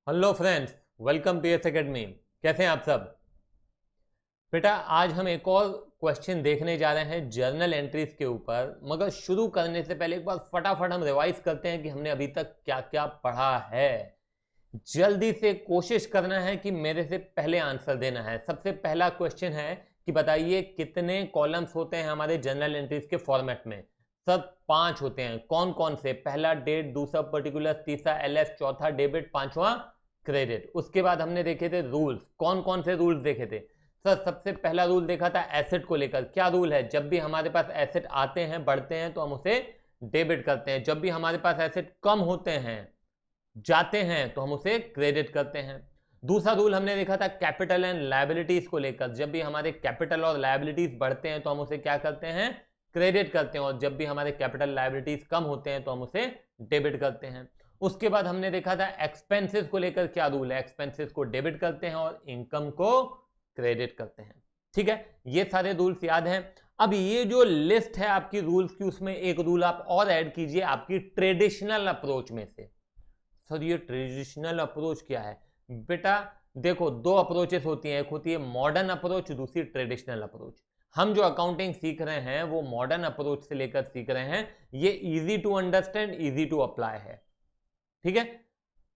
Hello friends, welcome P S academy. कैसे हैं आप सब? बेटा, आज हम एक और क्वेश्चन देखने जा रहे हैं जर्नल एंट्रीज के ऊपर। मगर शुरू करने से पहले एक बार फटाफट हम रिवाइज करते हैं कि हमने अभी तक क्या क्या पढ़ा है। जल्दी से कोशिश करना है कि मेरे से पहले आंसर देना है। सबसे पहला क्वेश्चन है कि बताइए कितने कॉलम्स होते हैं हमारे जर्नल एंट्रीज के फॉर्मेट में। सब 5 होते हैं। कौन कौन से? पहला डेट, दूसरा पर्टिकुलर, तीसरा एलएफ, चौथा डेबिट, पांचवा क्रेडिट। उसके बाद हमने देखे थे रूल्स। कौन कौन से रूल्स देखे थे सर? सबसे पहला रूल देखा था एसेट को लेकर। क्या रूल है? जब भी हमारे पास एसेट आते हैं, बढ़ते हैं, तो हम उसे डेबिट करते हैं। जब भी हमारे पास एसेट कम होते हैं, जाते हैं, तो हम उसे क्रेडिट करते हैं। दूसरा रूल हमने देखा था कैपिटल एंड लायबिलिटीज को लेकर। जब भी हमारे कैपिटल और लायबिलिटीज बढ़ते हैं तो हम उसे क्या करते हैं? क्रेडिट करते हैं। और जब भी हमारे कैपिटल लायबिलिटीज कम होते हैं तो हम उसे डेबिट करते हैं। उसके बाद हमने देखा था एक्सपेंसेस को लेकर। क्या रूल है? एक्सपेंसेस को डेबिट करते हैं और इनकम को क्रेडिट करते हैं। ठीक है, ये सारे रूल्स याद हैं। अब ये जो लिस्ट है आपकी रूल्स की, उसमें एक रूल आप और ऐड कीजिए आपकी ट्रेडिशनल अप्रोच में से। सर, ये ट्रेडिशनल अप्रोच क्या है? बेटा देखो, दो अप्रोचेस होती हैं। एक होती है मॉडर्न अप्रोच, दूसरी ट्रेडिशनल अप्रोच। हम जो अकाउंटिंग सीख रहे हैं वो मॉडर्न अप्रोच से लेकर सीख रहे हैं। ये easy to understand, easy to apply है। ठीक है,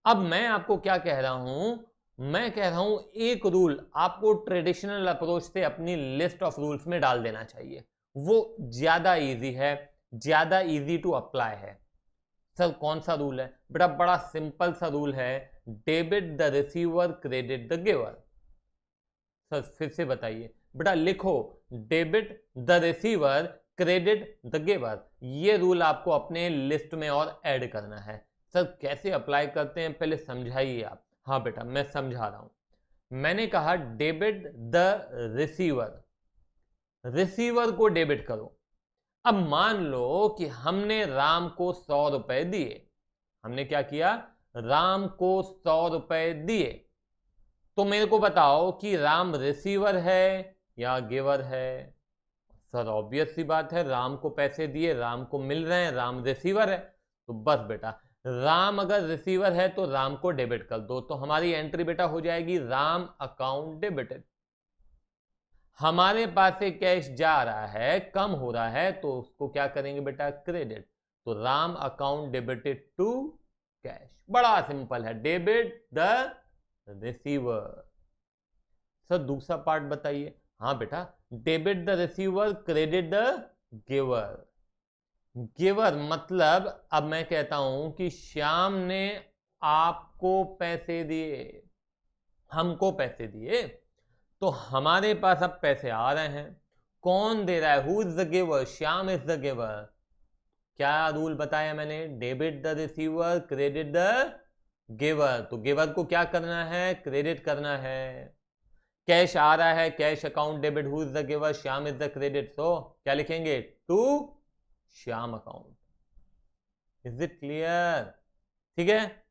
अब मैं आपको क्या कह रहा हूं? मैं कह रहा हूं एक रूल आपको ट्रेडिशनल अप्रोच से अपनी लिस्ट ऑफ रूल्स में डाल देना चाहिए। वो ज्यादा इजी है, ज्यादा इजी टू अप्लाई है। सर, कौन सा रूल है? बेटा बड़ा सिंपल सा रूल है, debit the receiver, credit the giver. Sir फिर से बताइए। बेटा लिखो, debit the receiver, credit the giver. ये रूल आपको अपने लिस्ट में और ऐड करना है। सर कैसे अप्लाई करते हैं पहले समझाइए आप। हाँ बेटा, मैं समझा रहा हूं। मैंने कहा डेबिट द रिसीवर, रिसीवर को डेबिट करो। अब मान लो कि हमने राम को 100 रुपए दिए। हमने क्या किया? राम को 100 रुपए दिए। तो मेरे को बताओ कि राम रिसीवर है या गिवर है? सर ऑब्वियस सी बात है, राम को पैसे दिए, राम को मिल रहे हैं, राम रिसीवर है। तो बस बेटा, राम अगर रिसीवर है तो राम को डेबिट कर दो। तो हमारी एंट्री बेटा हो जाएगी राम अकाउंट डेबिटेड। हमारे पास से कैश जा रहा है, कम हो रहा है, तो उसको क्या करेंगे बेटा? क्रेडिट। तो Ram account debited to cash. बड़ा सिंपल है, डेबिट द रिसीवर। सर दूसरा पार्ट बताइए। हाँ बेटा, debit the receiver, credit the giver. Giver मतलब अब मैं कहता हूं कि श्याम ने आपको पैसे दिए, हमको पैसे दिए, तो हमारे पास अब पैसे आ रहे हैं। कौन दे रहा है? Who is the giver? Shyam is the giver. क्या रूल बताया मैंने? Debit the receiver, credit the giver. तो गिवर को क्या करना है? क्रेडिट करना है। कैश आ रहा है, cash account debit, who is the giver? Shyam is the credit. So क्या लिखेंगे? To Shyam account. Is it clear? ठीक है,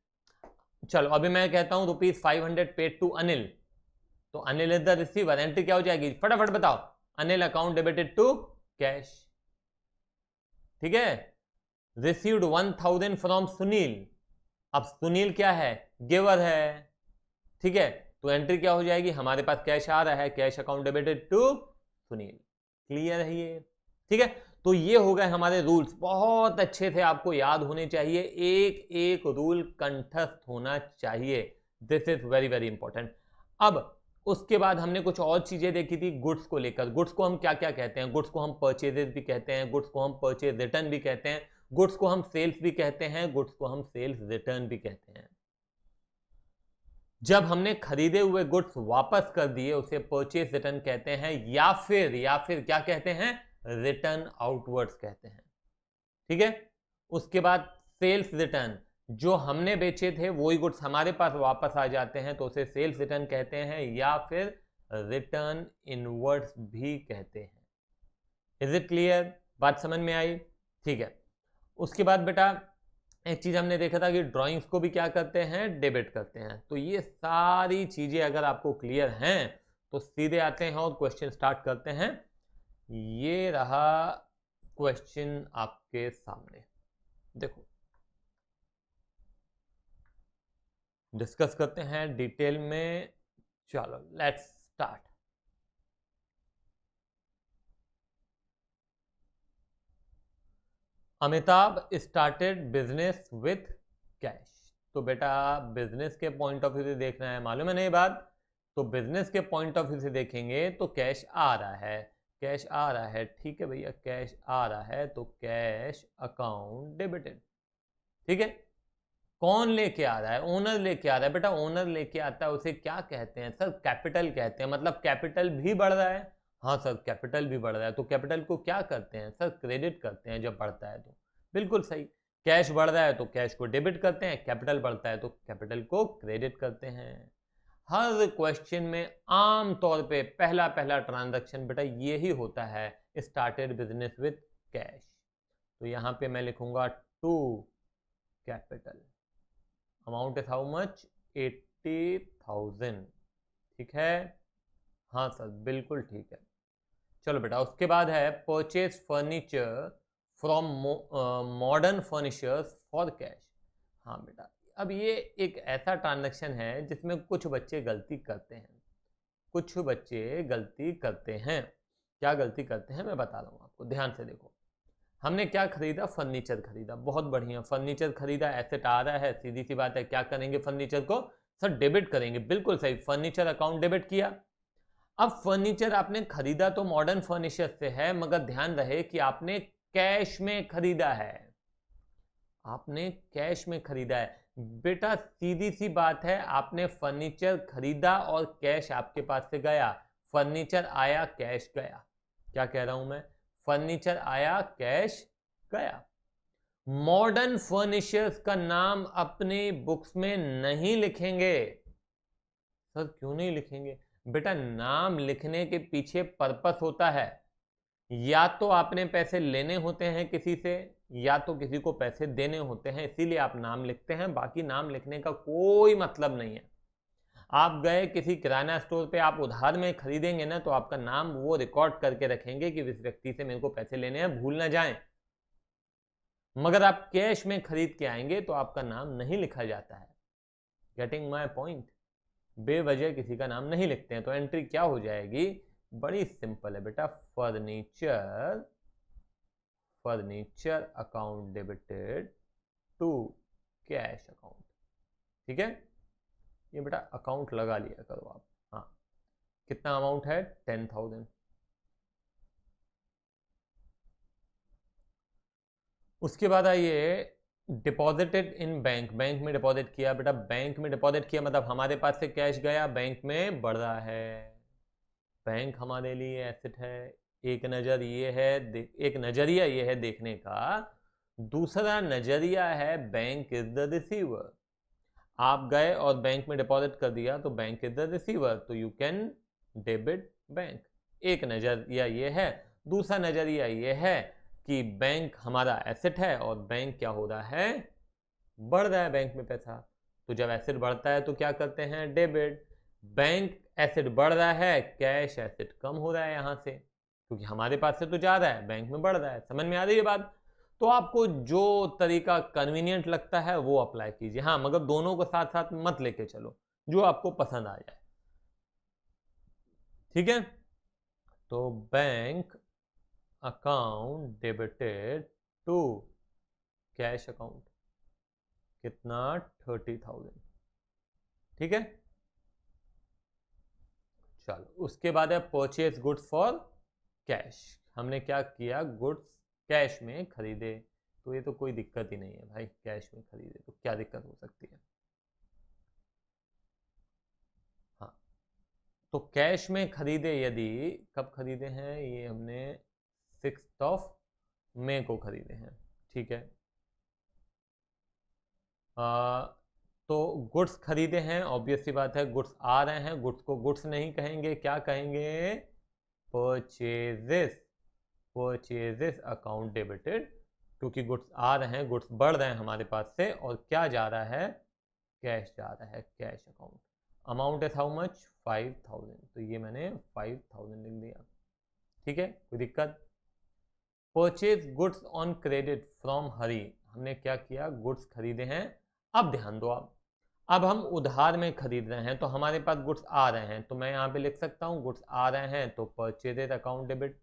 चलो अभी मैं कहता हूं ₹500 पेड टू अनिल। तो Anil is the receiver. Entry क्या हो जाएगी? फटाफट बताओ। Anil account debited to cash. ठीक है, रिसीव्ड 1000 फ्रॉम सुनील। अब सुनील क्या है? गिवर है। ठीक है, तो एंट्री क्या हो जाएगी? हमारे पास कैश आ रहा है, cash account debited to Sunil. Clear है ये? ठीक है, तो ये हो गए हमारे रूल्स। बहुत अच्छे से आपको याद होने चाहिए, एक एक रूल कंठस्थ होना चाहिए। This is very very important. अब उसके बाद हमने कुछ और चीजें देखी थी गुड्स को लेकर। गुड्स को हम क्या क्या कहते हैं? गुड्स को हम परचेजेस भी कहते हैं, गुड्स को हम परचेज रिटर्न भी कहते हैं, गुड्स को हम सेल्स भी कहते हैं, गुड्स को हम सेल्स रिटर्न भी कहते हैं। जब हमने खरीदे हुए गुड्स वापस कर दिए उसे परचेज रिटर्न कहते हैं, या फिर क्या कहते हैं? रिटर्न आउटवर्ड्स कहते हैं। ठीक है, उसके बाद सेल्स रिटर्न, जो हमने बेचे थे वही गुड्स हमारे पास वापस आ जाते हैं तो उसे सेल्स रिटर्न कहते हैं, या फिर रिटर्न इनवर्ड्स भी कहते हैं। Is it clear? बात समझ में आई? ठीक है, उसके बाद बेटा एक चीज हमने देखा था कि ड्राइंग्स को भी क्या करते हैं? डेबिट करते हैं। तो ये सारी चीजें अगर आपको क्लियर हैं तो सीधे आते हैं और क्वेश्चन स्टार्ट करते हैं। ये रहा क्वेश्चन आपके सामने, देखो। डिस्कस करते हैं डिटेल में। चलो let's start. Amitabh started business with cash. तो बेटा बिजनेस के पॉइंट ऑफ व्यू से देखना है, मालूम है नहीं बात? तो बिजनेस के पॉइंट ऑफ व्यू से देखेंगे तो कैश आ रहा है, कैश आ रहा है, ठीक है भैया, कैश आ रहा है तो कैश अकाउंट डेबिटेड। ठीक है, कौन लेके आ रहा है? ओनर लेके आ रहा है बेटा, ओनर लेके आता है, उसे क्या कहते हैं सर? कैपिटल कहते हैं। मतलब कैपिटल भी बढ़ रहा है। हाँ सर, कैपिटल भी बढ़ रहा है। तो कैपिटल को क्या करते हैं सर? क्रेडिट करते हैं जब बढ़ता है तो। बिल्कुल सही। कैश बढ़ रहा है तो कैश को डेबिट करते हैं, कैपिटल बढ़ता है तो कैपिटल को क्रेडिट करते हैं। हर क्वेश्चन में आम तौर पे पहला पहला ट्रांजैक्शन बेटा यही होता है, स्टार्टेड बिजनेस विथ कैश। तो यहां पे मैं लिखूंगा to capital. Amount is how much? 80,000। ठीक है, हाँ सर बिल्कुल ठीक है। चलो बेटा, उसके बाद है purchase furniture from modern furnitures for cash. हाँ बेटा, अब ये एक ऐसा ट्रांजैक्शन है जिसमें कुछ बच्चे गलती करते हैं। कुछ बच्चे गलती करते हैं। क्या गलती करते हैं मैं बता रहा हूँ आपको, ध्यान से देखो। हमने क्या खरीदा? फर्नीचर खरीदा, बहुत बढ़िया, फर्नीचर खरीदा, एसेट आ रहा है, सीधी सी बात है, क्या करेंगे फर्नीचर को? सर डेबिट करेंगे, बिल्कुल सही, फर्नीचर अकाउंट डेबिट किया। अब फर्नीचर आपने खरीदा तो मॉडर्न फर्नीचर से है, मगर ध्यान रहे कि आपने कैश में खरीदा है। आपने कैश में खरीदा है बेटा, सीधी सी बात है, आपने फर्नीचर खरीदा और कैश आपके पास से गया। फर्नीचर आया, कैश गया। क्या कह रहा हूं मैं? फर्नीचर आया, कैश गया। मॉडर्न फर्निचर्स का नाम अपनी बुक्स में नहीं लिखेंगे। सर क्यों नहीं लिखेंगे? बेटा नाम लिखने के पीछे पर्पस होता है। या तो आपने पैसे लेने होते हैं किसी से, या तो किसी को पैसे देने होते हैं, इसीलिए आप नाम लिखते हैं। बाकी नाम लिखने का कोई मतलब नहीं है। आप गए किसी किराना स्टोर पे, आप उधार में खरीदेंगे ना, तो आपका नाम वो रिकॉर्ड करके रखेंगे कि इस व्यक्ति से मेरे को पैसे लेने हैं, भूल ना जाएं। मगर आप कैश में खरीद के आएंगे तो आपका नाम नहीं लिखा जाता है। Getting my point? बेवजह किसी का नाम नहीं लिखते हैं। तो एंट्री क्या हो जाएगी? बड़ी सिंपल है बेटा, furniture, furniture account debited to cash account. ठीक है, ये बेटा अकाउंट लगा लिया करो आप। हाँ, कितना अमाउंट है? 10,000। उसके बाद आइए, डिपॉजिटेड इन बैंक, बैंक में डिपॉजिट किया बेटा, बैंक में डिपॉजिट किया मतलब हमारे पास से कैश गया, बैंक में बढ़ रहा है। बैंक हमारे लिए एसेट है। एक नज़र ये है, एक नज़रिया ये है देखने का। दूसरा नज़रिया है बैंक इज द रिसीवर। आप गए और बैंक में डिपॉजिट कर दिया तो बैंक इज द रिसीवर, तो यू कैन डेबिट बैंक। एक नज़रिया ये है। दूसरा नज़रिया ये है कि बैंक हमारा एसेट है और बैंक क्या हो रहा है? बढ़ रहा है बैंक में पैसा। तो जब एसेट बढ़ता है तो क्या करते हैं? डेबिट। बैंक एसेट बढ़ रहा है, कैश एसेट कम हो रहा है यहां से, क्योंकि हमारे पास से तो जा रहा है, बैंक में बढ़ रहा है। समझ में आ रही है बात? तो आपको जो तरीका कन्वीनियंट लगता है वो अप्लाई कीजिए। हाँ, मगर दोनों को साथ साथ मत लेके चलो, जो आपको पसंद आ जाए। ठीक है, तो bank account debited to cash account, कितना? 30,000। ठीक है, चलो उसके बाद है परचेज गुड्स फॉर कैश। हमने क्या किया? गुड्स कैश में खरीदे। तो ये तो कोई दिक्कत ही नहीं है भाई, कैश में खरीदे तो क्या दिक्कत हो सकती है? हाँ, तो कैश में खरीदे यदि, कब खरीदे हैं? ये हमने 6 मई को खरीदे हैं। ठीक है, तो गुड्स खरीदे हैं, ऑब्वियस सी बात है, गुड्स आ रहे हैं, गुड्स को गुड्स नहीं कहेंगे, क्या कहेंगे? परचेजेस। परचेजेस अकाउंट डेबिटेड, क्योंकि गुड्स आ रहे हैं, गुड्स बढ़ रहे हैं हमारे पास से, और क्या जा रहा है? कैश जा रहा है, cash account. Amount is how much? 5,000। तो ये मैंने 5,000 लिख दिया। ठीक है, कोई दिक्कत? Purchase goods on credit from Hari. हमने क्या किया? गुड्स खरीदे हैं। अब ध्यान दो आप, अब हम उधार में खरीद रहे हैं तो हमारे पास गुड्स आ रहे हैं, तो मैं यहाँ पे लिख सकता हूँ गुड्स आ रहे हैं तो परचेजेज अकाउंट डेबिट,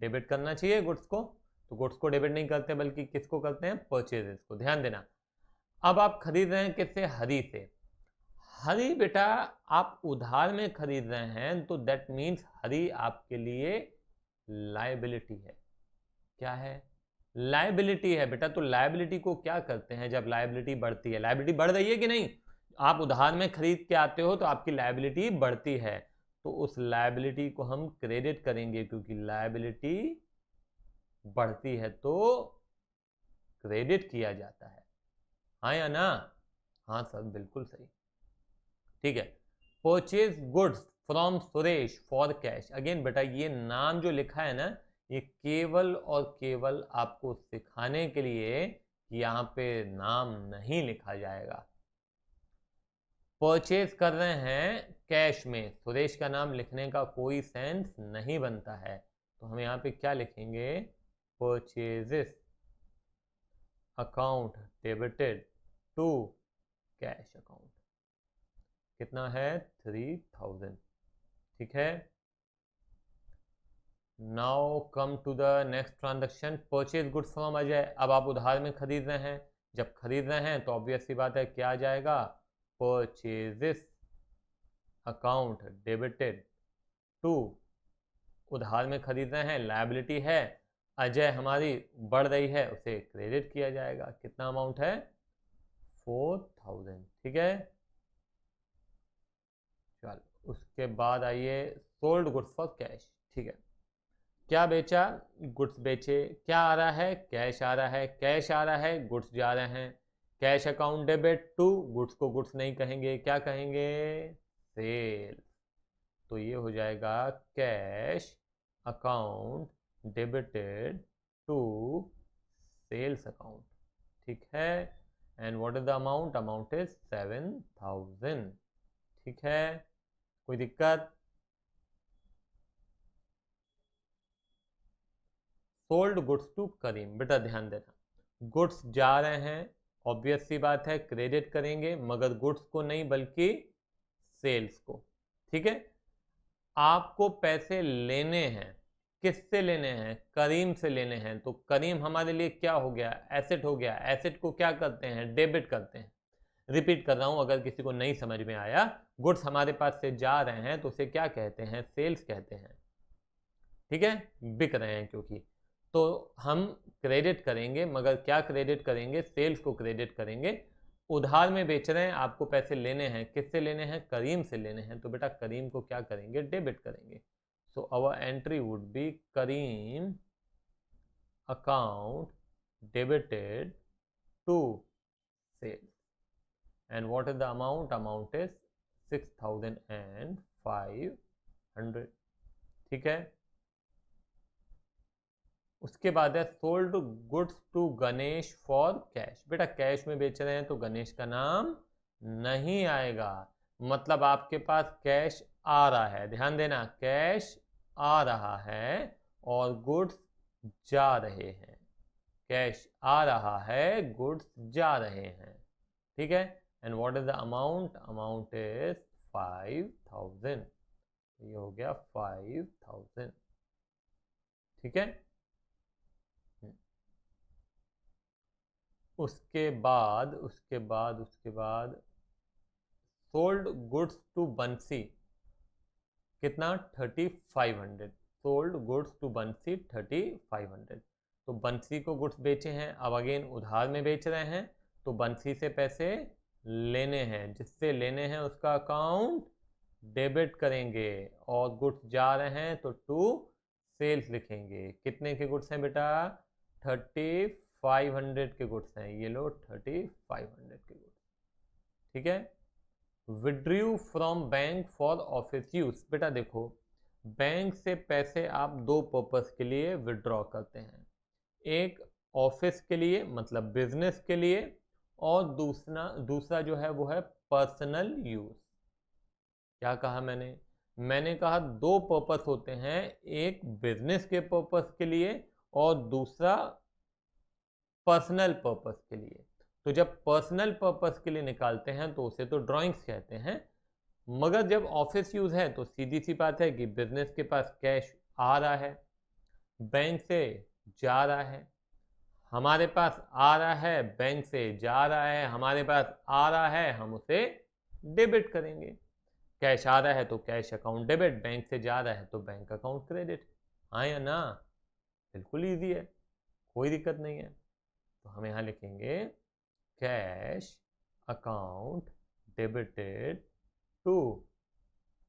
डेबिट करना चाहिए गुड्स को, तो गुड्स को डेबिट नहीं करते बल्कि किसको करते हैं, परचेजेज को, ध्यान देना। अब आप खरीद रहे हैं किससे, हरी से। हरी बेटा आप उधार में खरीद रहे हैं तो दैट मीन्स हरी आपके लिए लायबिलिटी है। क्या है, लायबिलिटी है बेटा। तो लायबिलिटी को क्या करते हैं, जब लायबिलिटी बढ़ती है, लायबिलिटी बढ़ रही है कि नहीं, आप उधार में खरीद के आते हो तो आपकी लायबिलिटी बढ़ती है, तो उस लायबिलिटी को हम क्रेडिट करेंगे, क्योंकि लायबिलिटी बढ़ती है तो क्रेडिट किया जाता है। हाँ या ना, हाँ सर बिल्कुल सही। ठीक है, purchase goods from Suresh for cash. Again बेटा ये नाम जो लिखा है ना, ये केवल और केवल आपको सिखाने के लिए कि यहाँ पे नाम नहीं लिखा जाएगा। परचेज कर रहे हैं कैश में, सुरेश का नाम लिखने का कोई सेंस नहीं बनता है, तो हम यहाँ पे क्या लिखेंगे, purchases account debited to cash account. कितना है, 3000। ठीक है, now come to the next transaction, purchase goods from Ajay. अब आप उधार में खरीद रहे हैं, जब खरीद रहे हैं तो ऑब्वियस सी बात है क्या आ जाएगा, परचेजेस अकाउंट डेबिटेड टू, उधार में खरीद रहे हैं, लायबिलिटी है, अजय हमारी बढ़ रही है, उसे क्रेडिट किया जाएगा। कितना अमाउंट है, 4000। ठीक है, चलो उसके बाद आइए सोल्ड गुड्स फॉर कैश। ठीक है, क्या बेचा, गुड्स बेचे, क्या आ रहा है, कैश आ रहा है, कैश आ रहा है, गुड्स जा रहे हैं, cash account debit to, goods को गुड्स नहीं कहेंगे, क्या कहेंगे, सेल। तो ये हो जाएगा cash account debited to sales account. ठीक है, and what is the amount, amount is 7000। ठीक है, कोई दिक्कत, सोल्ड गुड्स टू करीम। बेटा ध्यान देना, गुड्स जा रहे हैं, ऑब्वियस सी बात है क्रेडिट करेंगे, मगर गुड्स को नहीं बल्कि सेल्स को। ठीक है, आपको पैसे लेने हैं, किससे लेने हैं, करीम से लेने हैं, तो करीम हमारे लिए क्या हो गया, एसेट हो गया। एसेट को क्या करते हैं, डेबिट करते हैं। रिपीट कर रहा हूं अगर किसी को नहीं समझ में आया, गुड्स हमारे पास से जा रहे हैं तो उसे क्या कहते हैं, सेल्स कहते हैं। ठीक है, बिक रहे हैं क्योंकि, तो हम क्रेडिट करेंगे, मगर क्या क्रेडिट करेंगे, सेल्स को क्रेडिट करेंगे। उधार में बेच रहे हैं, आपको पैसे लेने हैं, किससे लेने हैं, करीम से लेने हैं, तो बेटा करीम को क्या करेंगे, डेबिट करेंगे। So our entry would be Karim account debited to sales, and what is the amount, amount is 6500। ठीक है, उसके बाद है sold goods to Ganesh for cash. बेटा कैश में बेच रहे हैं तो गणेश का नाम नहीं आएगा, मतलब आपके पास कैश आ रहा है, ध्यान देना, कैश आ रहा है और गुड्स जा रहे हैं, कैश आ रहा है, गुड्स जा रहे हैं। ठीक है, and what is the amount, amount is 5000। ये हो गया 5000। ठीक है, उसके बाद सोल्ड गुड्स टू बंसी। कितना, 3500। सोल्ड गुड्स टू बंसी 3500। तो बंसी को गुड्स बेचे हैं, अब अगेन उधार में बेच रहे हैं, तो बंसी से पैसे लेने हैं, जिससे लेने हैं उसका अकाउंट डेबिट करेंगे, और गुड्स जा रहे हैं तो टू सेल्स लिखेंगे। कितने के गुड्स हैं बेटा, 3500 के गुड्स हैं, ये लो 3500 के गुड्स। ठीक है, withdrew from bank for office use. बेटा देखो, बैंक से पैसे आप दो पर्पस के लिए विड्रॉ करते हैं, एक ऑफिस के लिए मतलब बिजनेस के लिए, और दूसरा जो है वो है पर्सनल यूज। क्या कहा मैंने कहा दो पर्पस होते हैं, एक बिजनेस के पर्पस के लिए और दूसरा पर्सनल पर्पस के लिए। तो जब पर्सनल पर्पस के लिए निकालते हैं तो उसे तो ड्राइंग्स कहते हैं, मगर जब ऑफिस यूज है तो सीधी सी बात है कि बिजनेस के पास कैश आ रहा है, बैंक से जा रहा है, हमारे पास आ रहा है, बैंक से जा रहा है, हमारे पास आ रहा है, हम उसे डेबिट करेंगे। कैश आ रहा है तो कैश अकाउंट डेबिट, बैंक से जा रहा है तो बैंक अकाउंट क्रेडिट। हाँ या ना? बिल्कुल ईजी है, कोई दिक्कत नहीं है। तो हम यहाँ लिखेंगे cash account debited to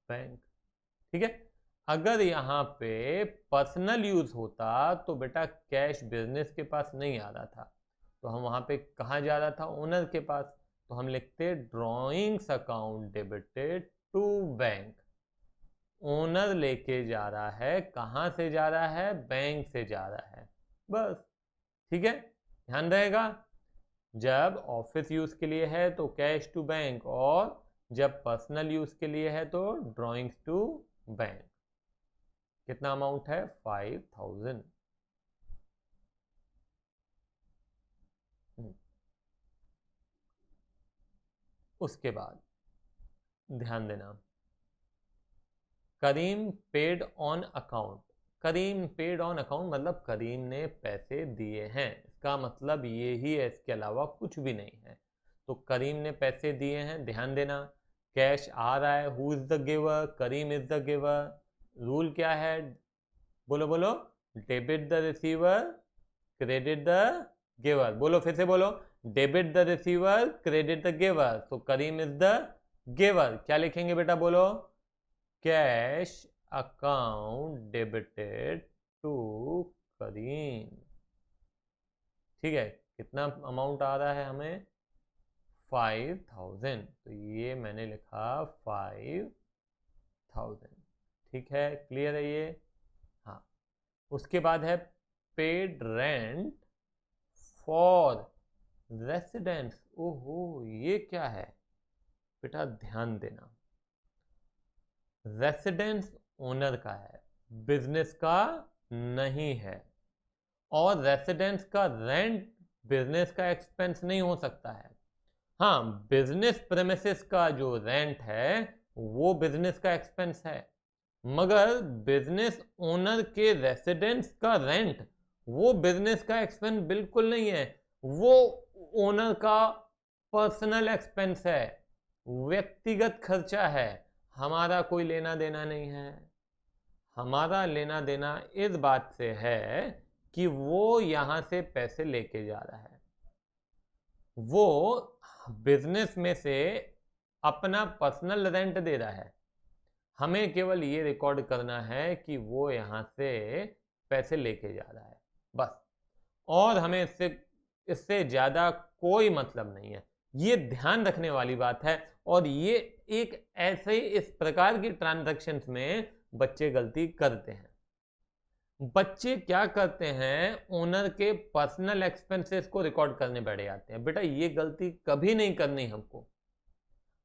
bank. ठीक है। अगर यहाँ पे पर्सनल यूज होता तो बेटा कैश बिजनेस के पास नहीं आ रहा था, तो हम वहां पे कहाँ जा रहा था? ओनर के पास। तो हम लिखते drawings account debited to bank. Owner लेके जा रहा है, कहाँ से जा रहा है? बैंक से जा रहा है, बस। ठीक है, ध्यान रहेगा। जब ऑफिस यूज के लिए है तो कैश टू बैंक, और जब पर्सनल यूज के लिए है तो ड्रॉइंग्स टू बैंक। कितना अमाउंट है? 5000। उसके बाद ध्यान देना, Karim paid on account. Karim paid on account मतलब करीम ने पैसे दिए हैं, इसका मतलब ये ही है, इसके अलावा कुछ भी नहीं है। तो करीम ने पैसे दिए हैं, ध्यान देना। कैश आ रहा है, who is the giver? Karim is the giver. Rule क्या है? बोलो बोलो। Debit the receiver, credit the giver. बोलो, फिर से बोलो। Debit the receiver, credit the giver. तो करीम इज द गिवर। क्या लिखेंगे बेटा? बोलो। Cash account debited to Karim. ठीक है, कितना अमाउंट आ रहा है हमें? 5000। तो ये मैंने लिखा 5000। ठीक है, क्लियर है ये? हाँ। उसके बाद है पेड रेंट फॉर रेसिडेंट्स। ओहो, ये क्या है बेटा? ध्यान देना, रेसिडेंस ओनर का है, बिजनेस का नहीं है। और रेसिडेंस का रेंट बिजनेस का एक्सपेंस नहीं हो सकता है। हाँ, बिजनेस प्रेमिसेस का जो रेंट है वो बिजनेस का एक्सपेंस है, मगर बिजनेस ओनर के रेसिडेंस का रेंट वो बिजनेस का एक्सपेंस बिल्कुल नहीं है। वो ओनर का पर्सनल एक्सपेंस है, व्यक्तिगत खर्चा है, हमारा कोई लेना देना नहीं है। हमारा लेना देना इस बात से है कि वो यहां से पैसे लेके जा रहा है, वो बिजनेस में से अपना पर्सनल रेंट दे रहा है। हमें केवल ये रिकॉर्ड करना है कि वो यहां से पैसे लेके जा रहा है, बस। और हमें इससे इससे ज्यादा कोई मतलब नहीं है। ये ध्यान रखने वाली बात है। और ये एक ऐसे इस प्रकार की ट्रांजैक्शंस में बच्चे गलती करते हैं। बच्चे क्या करते हैं? ओनर के पर्सनल एक्सपेंसेस को रिकॉर्ड करने बैठ जाते हैं। बेटा ये गलती कभी नहीं करनी हमको।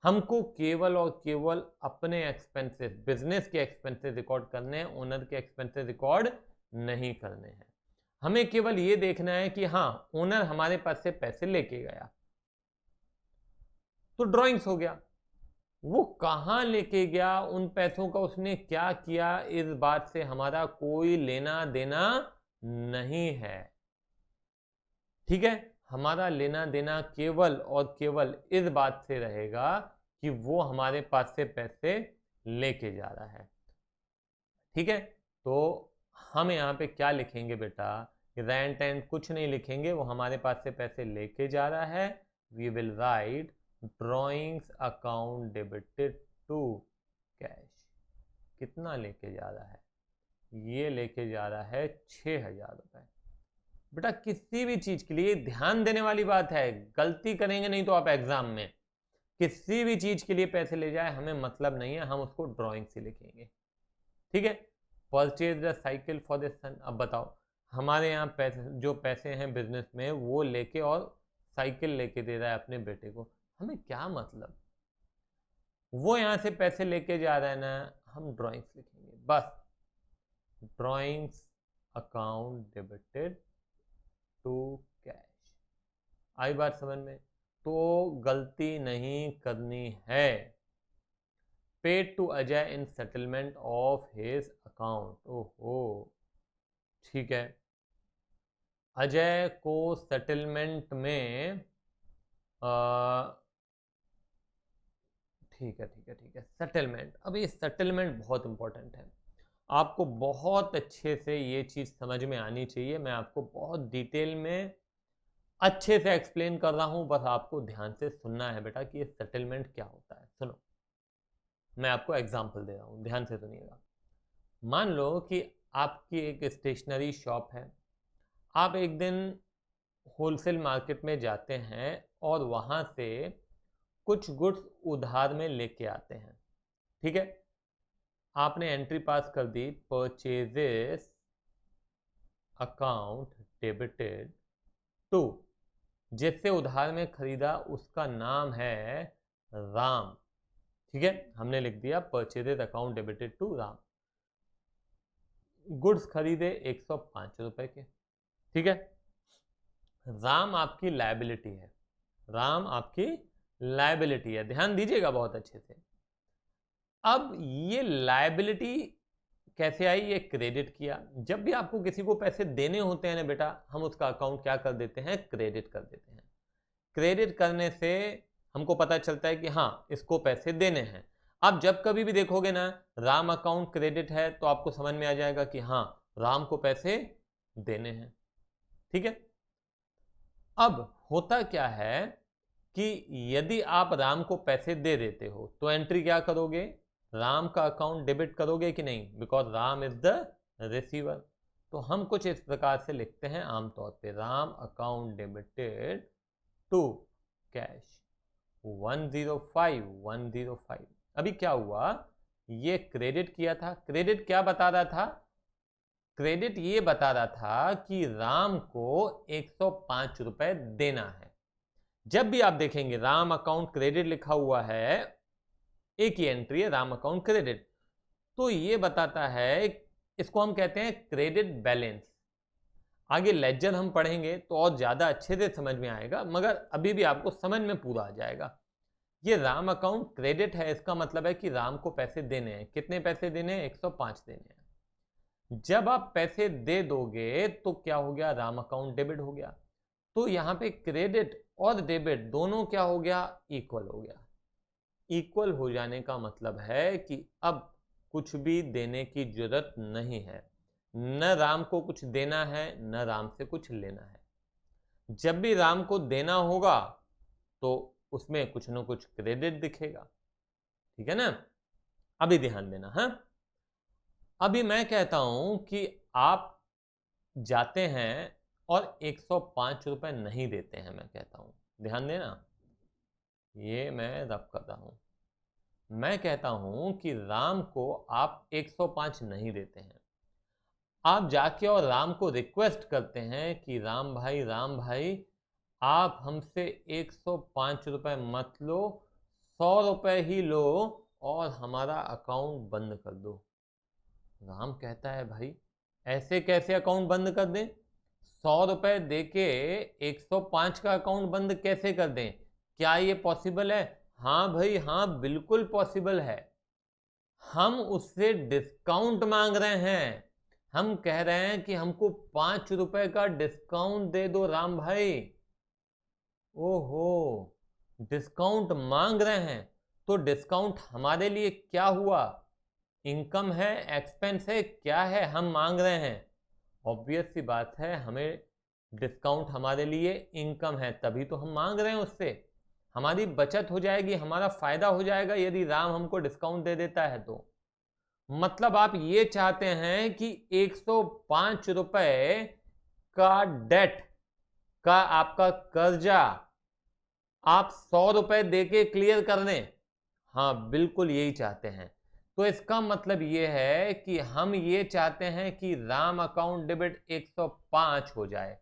हमको केवल और केवल अपने एक्सपेंसेस, बिजनेस के एक्सपेंसेस रिकॉर्ड करने हैं, ओनर के एक्सपेंसेस रिकॉर्ड नहीं करने हैं। हमें केवल ये देखना है कि हाँ, ओनर हमारे पास से पैसे लेके गया तो ड्राइंग्स हो गया। वो कहां लेके गया, उन पैसों का उसने क्या किया, इस बात से हमारा कोई लेना देना नहीं है। ठीक है, हमारा लेना देना केवल और केवल इस बात से रहेगा कि वो हमारे पास से पैसे लेके जा रहा है। ठीक है, तो हम यहाँ पे क्या लिखेंगे बेटा? रेंट एंड कुछ नहीं लिखेंगे, वो हमारे पास से पैसे लेके जा रहा है। We will write drawings account debited to cash. कितना लेके जा रहा है? ये लेके जा रहा है 6000 रुपए। बेटा किसी भी चीज के लिए ध्यान देने वाली बात है, गलती करेंगे नहीं तो आप एग्जाम में किसी भी चीज के लिए पैसे ले जाए हमें मतलब नहीं है, हम उसको ड्राइंग से लिखेंगे। ठीक है, purchase the cycle for the son. अब बताओ, हमारे यहाँ पैसे हैं बिजनेस में, वो लेके और साइकिल लेके दे रहा है अपने बेटे को, हमें क्या मतलब? वो यहाँ से पैसे लेके जा रहा है ना, हम ड्राइंग्स लिखेंगे, बस। Drawings account debited to cash. आई बात समझ में? तो गलती नहीं करनी है। Paid to Ajay in settlement of his account. ओहो, ठीक है, अजय को सेटलमेंट में ठीक है ठीक है ठीक है, सेटलमेंट। अब ये सेटलमेंट बहुत इंपॉर्टेंट है, आपको बहुत अच्छे से ये चीज़ समझ में आनी चाहिए। मैं आपको बहुत डिटेल में अच्छे से एक्सप्लेन कर रहा हूँ, बस आपको ध्यान से सुनना है बेटा कि ये सेटलमेंट क्या होता है। सुनो, मैं आपको एग्जांपल दे रहा हूँ, ध्यान से सुनिएगा। मान लो कि आपकी एक स्टेशनरी शॉप है, आप एक दिन होलसेल मार्केट में जाते हैं और वहाँ से कुछ गुड्स उधार में लेके आते हैं, ठीक है। आपने एंट्री पास कर दी, परचेजेस अकाउंट डेबिटेड टू, जिससे उधार में खरीदा उसका नाम है राम, ठीक है। हमने लिख दिया purchases account debited to Ram. Goods खरीदे 105 रुपए के, ठीक है। राम आपकी लायबिलिटी है, राम आपकी लायबिलिटी है, ध्यान दीजिएगा बहुत अच्छे से। अब ये लायबिलिटी कैसे आई? ये क्रेडिट किया। जब भी आपको किसी को पैसे देने होते हैं ना बेटा, हम उसका अकाउंट क्या कर देते हैं? क्रेडिट कर देते हैं। क्रेडिट करने से हमको पता चलता है कि हाँ, इसको पैसे देने हैं। अब जब कभी भी देखोगे ना राम अकाउंट क्रेडिट है, तो आपको समझ में आ जाएगा कि हाँ, राम को पैसे देने हैं, ठीक है। अब होता क्या है कि यदि आप राम को पैसे दे देते हो तो एंट्री क्या करोगे? राम का अकाउंट डेबिट करोगे कि नहीं? Because Ram is the receiver. तो हम कुछ इस प्रकार से लिखते हैं आमतौर पे, Ram account debited to cash 105। अभी क्या हुआ? ये क्रेडिट किया था। क्रेडिट क्या बता रहा था? क्रेडिट ये बता रहा था कि राम को 105 रुपए देना है। जब भी आप देखेंगे राम अकाउंट क्रेडिट लिखा हुआ है, एक ही एंट्री है राम अकाउंट क्रेडिट, तो ये बताता है, इसको हम कहते हैं क्रेडिट बैलेंस। आगे लेजर हम पढ़ेंगे तो और ज्यादा अच्छे से समझ में आएगा, मगर अभी भी आपको समझ में पूरा आ जाएगा। ये राम अकाउंट क्रेडिट है, इसका मतलब है कि राम को पैसे देने हैं। कितने पैसे देने हैं? 105 देने हैं। जब आप पैसे दे दोगे तो क्या हो गया? राम अकाउंट डेबिट हो गया। तो यहां पे क्रेडिट और डेबिट दोनों क्या हो गया? इक्वल हो गया। इक्वल हो जाने का मतलब है कि अब कुछ भी देने की जरूरत नहीं है, न राम को कुछ देना है न राम से कुछ लेना है। जब भी राम को देना होगा तो उसमें कुछ न कुछ क्रेडिट दिखेगा, ठीक है ना। अभी ध्यान देना, हाँ। अभी मैं कहता हूं कि आप जाते हैं और 105 रुपए नहीं देते हैं, मैं कहता हूं, ध्यान देना, ये मैं रब कर रहा हूं। मैं कहता हूं कि राम को आप 105 नहीं देते हैं। आप जाके और राम को रिक्वेस्ट करते हैं कि राम भाई आप हमसे 105 रुपए मत लो, 100 रुपए ही लो और हमारा अकाउंट बंद कर दो। राम कहता है, भाई ऐसे कैसे अकाउंट बंद कर दें? 100 रुपए देके 105 का अकाउंट बंद कैसे कर दें? क्या ये पॉसिबल है? हाँ भाई हाँ, बिल्कुल पॉसिबल है। हम उससे डिस्काउंट मांग रहे हैं। हम कह रहे हैं कि हमको 5 रुपए का डिस्काउंट दे दो राम भाई। ओहो, डिस्काउंट मांग रहे हैं, तो डिस्काउंट हमारे लिए क्या हुआ? इनकम है, एक्सपेंस है, क्या है? हम मांग रहे हैं। ऑब्वियस सी बात है, हमें डिस्काउंट हमारे लिए इनकम है, तभी तो हम मांग रहे हैं उससे। हमारी बचत हो जाएगी, हमारा फायदा हो जाएगा यदि राम हमको डिस्काउंट दे देता है तो। मतलब आप ये चाहते हैं कि 105 रुपए का डेट का आपका कर्जा आप 100 रुपए देके क्लियर कर दें? हाँ, बिल्कुल यही चाहते हैं। तो इसका मतलब ये है कि हम ये चाहते हैं कि राम अकाउंट डेबिट 105 हो जाए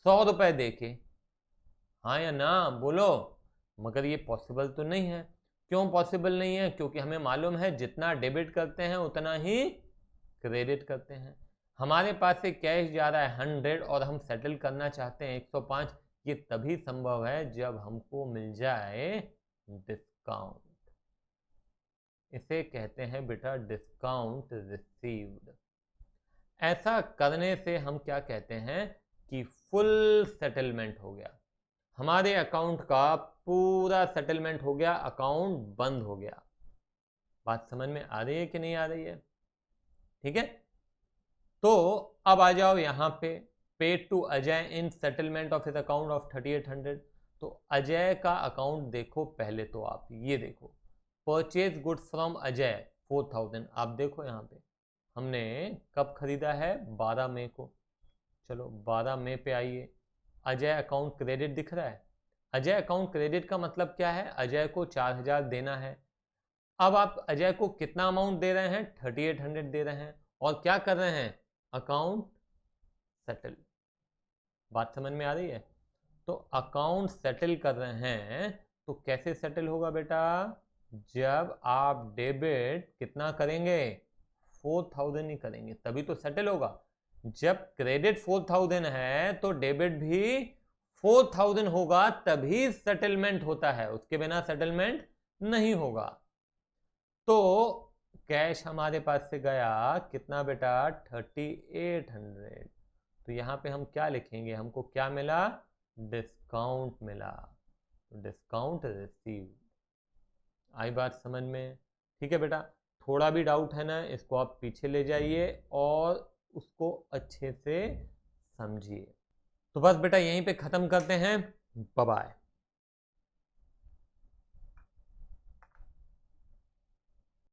100 रुपए देके। हाँ या ना बोलो। मगर ये पॉसिबल तो नहीं है। क्यों पॉसिबल नहीं है? क्योंकि हमें मालूम है जितना डेबिट करते हैं उतना ही क्रेडिट करते हैं। हमारे पास से कैश जा रहा है 100 और हम सेटल करना चाहते हैं 105, ये तभी संभव है जब हमको मिल जाए डिस्काउंट। इसे कहते हैं बेटा डिस्काउंट रिसीव्ड। ऐसा करने से हम क्या कहते हैं कि फुल सेटलमेंट हो गया, हमारे अकाउंट का पूरा सेटलमेंट हो गया, अकाउंट बंद हो गया। बात समझ में आ रही है कि नहीं आ रही है? ठीक है, तो अब आ जाओ यहां पे, paid to Ajay in settlement of his account of 3800। तो अजय का अकाउंट देखो पहले, तो आप ये देखो, परचेज गुड्स फ्रॉम अजय 4000। आप देखो यहाँ पे हमने कब खरीदा है, 12 मई को। चलो 12 मई पे आइए, अजय अकाउंट क्रेडिट दिख रहा है। अजय अकाउंट क्रेडिट का मतलब क्या है, अजय को 4000 देना है। अब आप अजय को कितना अमाउंट दे रहे हैं, 3800 दे रहे हैं, और क्या कर रहे हैं, अकाउंट सेटल। बात समझ में आ रही है? तो अकाउंट सेटल कर रहे हैं, तो कैसे सेटल होगा बेटा, जब आप डेबिट कितना करेंगे, 4000 ही करेंगे, तभी तो सेटल होगा। जब क्रेडिट 4000 है तो डेबिट भी 4000 होगा, तभी सेटलमेंट होता है, उसके बिना सेटलमेंट नहीं होगा। तो कैश हमारे पास से गया कितना बेटा, 3800। तो यहाँ पे हम क्या लिखेंगे, हमको क्या मिला, डिस्काउंट मिला, तो डिस्काउंट रिसीव। आई बात समझ में? ठीक है बेटा, थोड़ा भी डाउट है ना, इसको आप पीछे ले जाइए और उसको अच्छे से समझिए। तो बस बेटा यहीं पे ख़त्म करते हैं, बाय बाय।